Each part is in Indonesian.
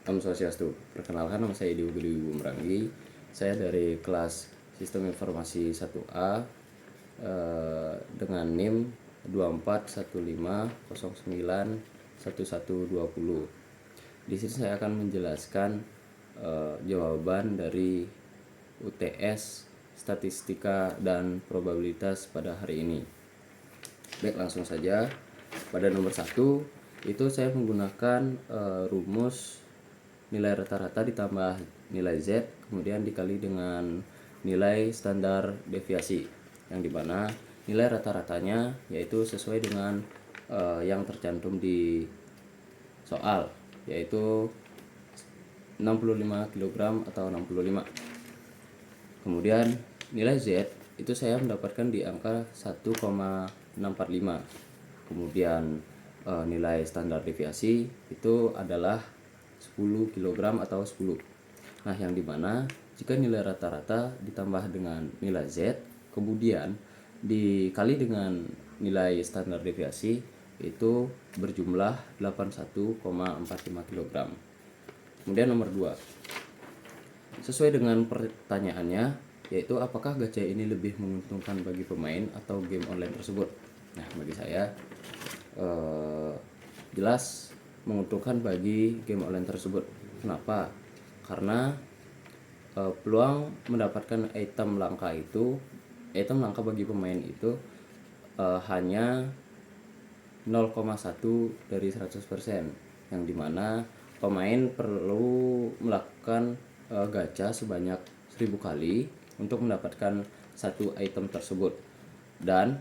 Om Swastiastu. Perkenalkan, nama saya Edi Budi Bumerangi. Saya dari kelas Sistem Informasi 1A dengan NIM 2415091120. Di sini saya akan menjelaskan jawaban dari UTS Statistika dan Probabilitas pada hari ini. Baik, langsung saja. Pada nomor 1 itu saya menggunakan rumus nilai rata-rata ditambah nilai Z kemudian dikali dengan nilai standar deviasi, yang dimana nilai rata-ratanya yaitu sesuai dengan yang tercantum di soal, yaitu 65 kg atau 65. Kemudian nilai Z itu saya mendapatkan di angka 1,645. Kemudian nilai standar deviasi itu adalah 10 kg atau 10. Nah, yang dimana jika nilai rata-rata ditambah dengan nilai Z kemudian dikali dengan nilai standar deviasi itu berjumlah 81,45 kg. Kemudian nomor 2, sesuai dengan pertanyaannya, yaitu apakah gacha ini lebih menguntungkan bagi pemain atau game online tersebut. Nah, bagi saya jelas menguntungkan bagi game online tersebut. Kenapa? Karena peluang mendapatkan item langka bagi pemain itu hanya 0,1 dari 100%, yang dimana pemain perlu melakukan gacha sebanyak 1000 kali untuk mendapatkan satu item tersebut. Dan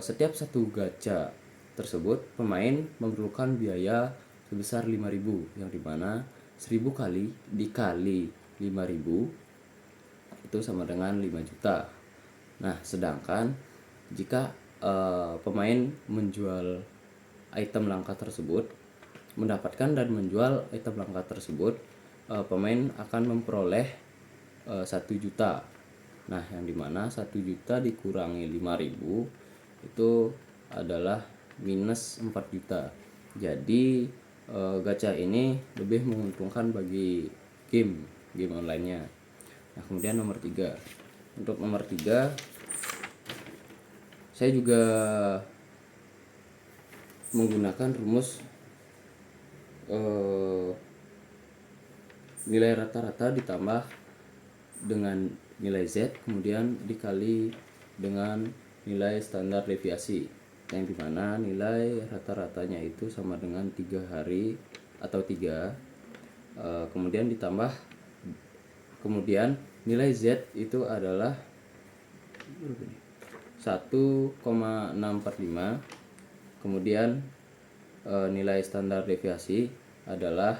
setiap satu gacha tersebut pemain memerlukan biaya sebesar 5.000, yang dimana 1000 kali dikali 5.000 itu sama dengan 5 juta. Nah, sedangkan jika pemain menjual item langka tersebut, mendapatkan dan menjual item langka tersebut, pemain akan memperoleh 1 juta. Nah, yang dimana 1 juta dikurangi 5.000 itu adalah minus 4 juta. Jadi gacha ini lebih menguntungkan bagi game online-nya. Nah, kemudian nomor 3. Untuk nomor 3 saya juga menggunakan rumus nilai rata-rata ditambah dengan nilai Z kemudian dikali dengan nilai standar deviasi, yang dimana nilai rata-ratanya itu sama dengan 3 hari atau 3, kemudian ditambah kemudian nilai Z itu adalah 1,645, kemudian nilai standar deviasi adalah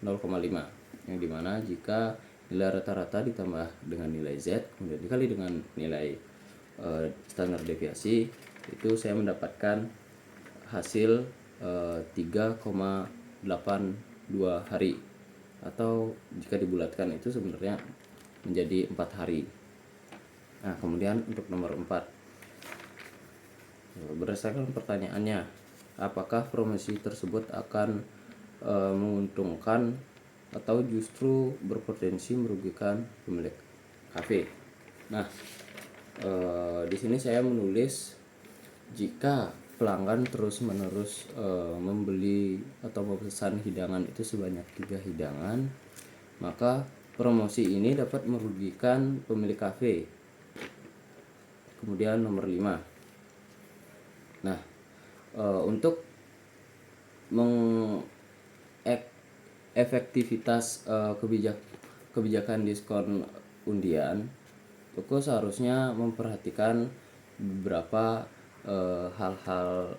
0,5, yang dimana jika nilai rata-rata ditambah dengan nilai Z kemudian dikali dengan nilai standar deviasi itu saya mendapatkan hasil 3,82 hari, atau jika dibulatkan itu sebenarnya menjadi 4 hari. Nah, kemudian untuk nomor 4, berdasarkan pertanyaannya, apakah promosi tersebut akan menguntungkan atau justru berpotensi merugikan pemilik kafe. Nah, di sini saya menulis jika pelanggan terus-menerus membeli atau memesan hidangan itu sebanyak 3 hidangan, maka promosi ini dapat merugikan pemilik kafe. Kemudian nomor 5. Nah, untuk efektivitas kebijakan diskon undian, toko seharusnya memperhatikan beberapa hal-hal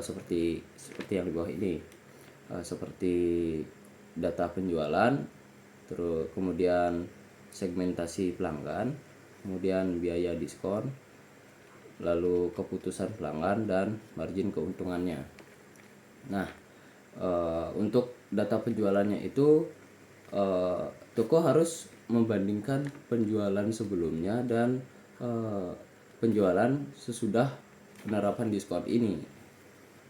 seperti yang di bawah ini, seperti data penjualan, terus kemudian segmentasi pelanggan, kemudian biaya diskon, lalu keputusan pelanggan dan margin keuntungannya. Nah, untuk data penjualannya itu toko harus membandingkan penjualan sebelumnya dan penjualan sesudah penerapan diskon ini.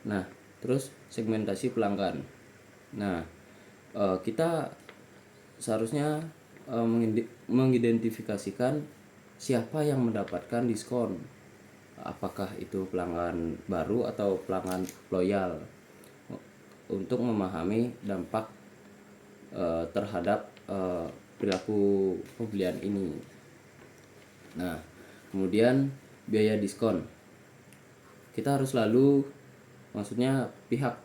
Nah, terus segmentasi pelanggan. Nah, kita seharusnya mengidentifikasikan siapa yang mendapatkan diskon, apakah itu pelanggan baru atau pelanggan loyal, untuk memahami dampak terhadap perilaku pembelian ini. Nah, kemudian biaya diskon, kita harus selalu, maksudnya pihak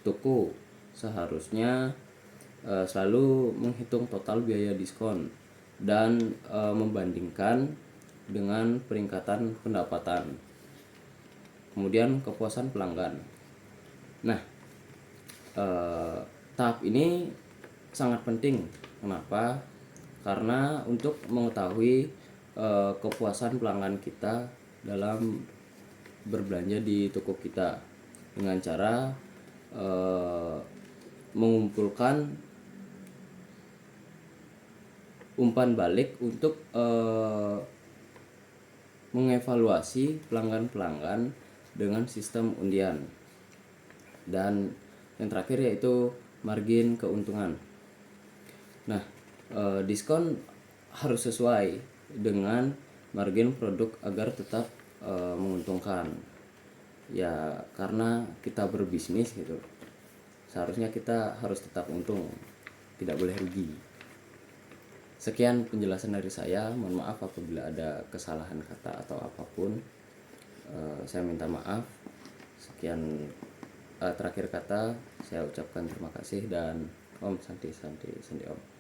toko seharusnya selalu menghitung total biaya diskon dan membandingkan dengan peningkatan pendapatan, kemudian kepuasan pelanggan. Nah, tahap ini sangat penting. Kenapa? Karena untuk mengetahui kepuasan pelanggan kita dalam berbelanja di toko kita dengan cara mengumpulkan umpan balik untuk mengevaluasi pelanggan-pelanggan dengan sistem undian. Dan yang terakhir yaitu margin keuntungan. Nah, diskon harus sesuai dengan margin produk agar tetap menguntungkan. Ya, karena kita berbisnis gitu, seharusnya kita harus tetap untung, tidak boleh rugi. Sekian penjelasan dari saya. Mohon maaf apabila ada kesalahan kata atau apapun. Saya minta maaf. Sekian. Terakhir kata saya ucapkan terima kasih dan Om Santi Santi Santi Om.